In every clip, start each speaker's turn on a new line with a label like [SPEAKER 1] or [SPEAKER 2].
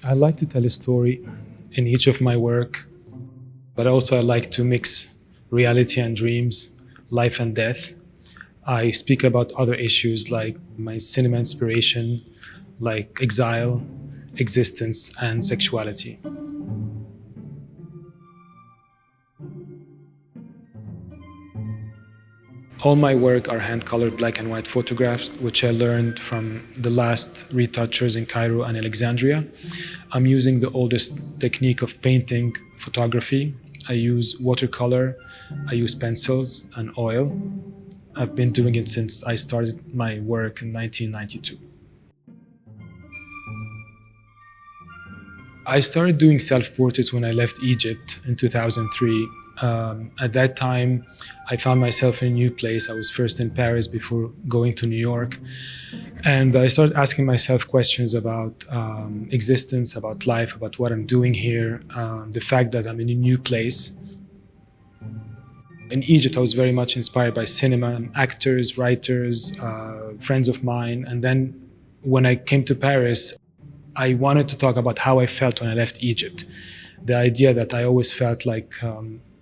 [SPEAKER 1] I like to tell a story in each of my work, but also I like to mix reality and dreams, life and death. I speak about other issues like my cinema inspiration, like exile, existence, and sexuality. All my work are hand-colored black and white photographs, which I learned from the last retouchers in Cairo and Alexandria. I'm using the oldest technique of painting photography. I use watercolor, I use pencils and oil. I've been doing it since I started my work in 1992. I started doing self-portraits when I left Egypt in 2003. At that time, I found myself in a new place. I was first in Paris before going to New York. And I started asking myself questions about existence, about life, about what I'm doing here, the fact that I'm in a new place. In Egypt, I was very much inspired by cinema, actors, writers, friends of mine. And then when I came to Paris, I wanted to talk about how I felt when I left Egypt. The idea that I always felt like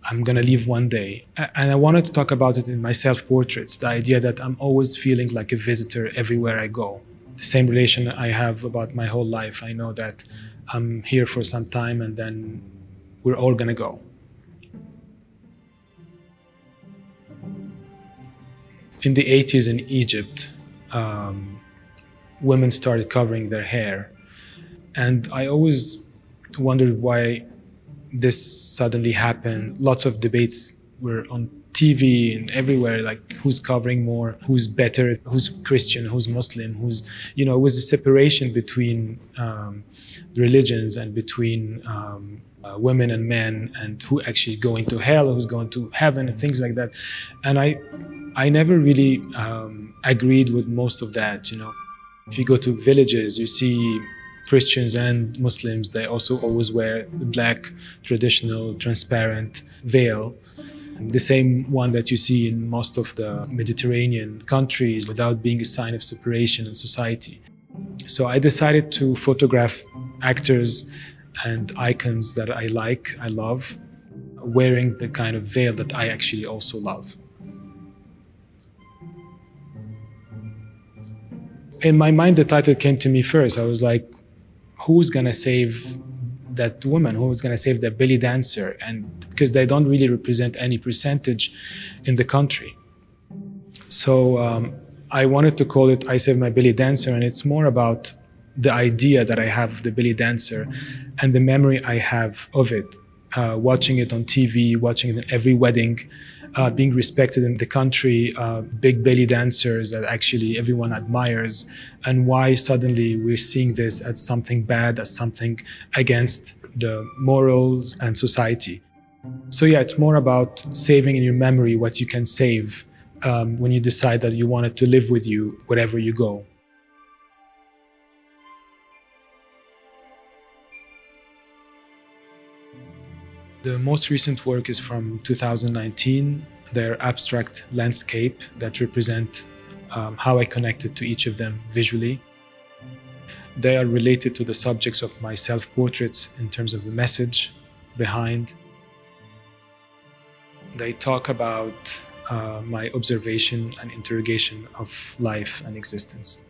[SPEAKER 1] I'm going to leave one day. And I wanted to talk about it in my self-portraits, the idea that I'm always feeling like a visitor everywhere I go. The same relation I have about my whole life. I know that I'm here for some time and then we're all going to go. In the 80s in Egypt, women started covering their hair. And I always wondered why this suddenly happened. Lots of debates were on TV and everywhere, like who's covering more, who's better, who's Christian, who's Muslim, who's, it was a separation between religions and between women and men, and who actually going to hell, who's going to heaven, and things like that. And I never really agreed with most of that, If you go to villages, you see Christians and Muslims, they also always wear the black, traditional, transparent veil. The same one that you see in most of the Mediterranean countries without being a sign of separation in society. So I decided to photograph actors and icons that I like, I love, wearing the kind of veil that I actually also love. In my mind, the title came to me first. I was like, who's gonna save that woman? Who's gonna save the belly dancer? And because they don't really represent any percentage in the country. So I wanted to call it I Save My Belly Dancer, and it's more about the idea that I have of the belly dancer and the memory I have of it, watching it on TV, watching it in every wedding, being respected in the country, big belly dancers that actually everyone admires, and why suddenly we're seeing this as something bad, as something against the morals and society. So yeah, it's more about saving in your memory what you can save when you decide that you want it to live with you wherever you go. The most recent work is from 2019. They're abstract landscape that represent how I connected to each of them visually. They are related to the subjects of my self-portraits in terms of the message behind. They talk about my observation and interrogation of life and existence.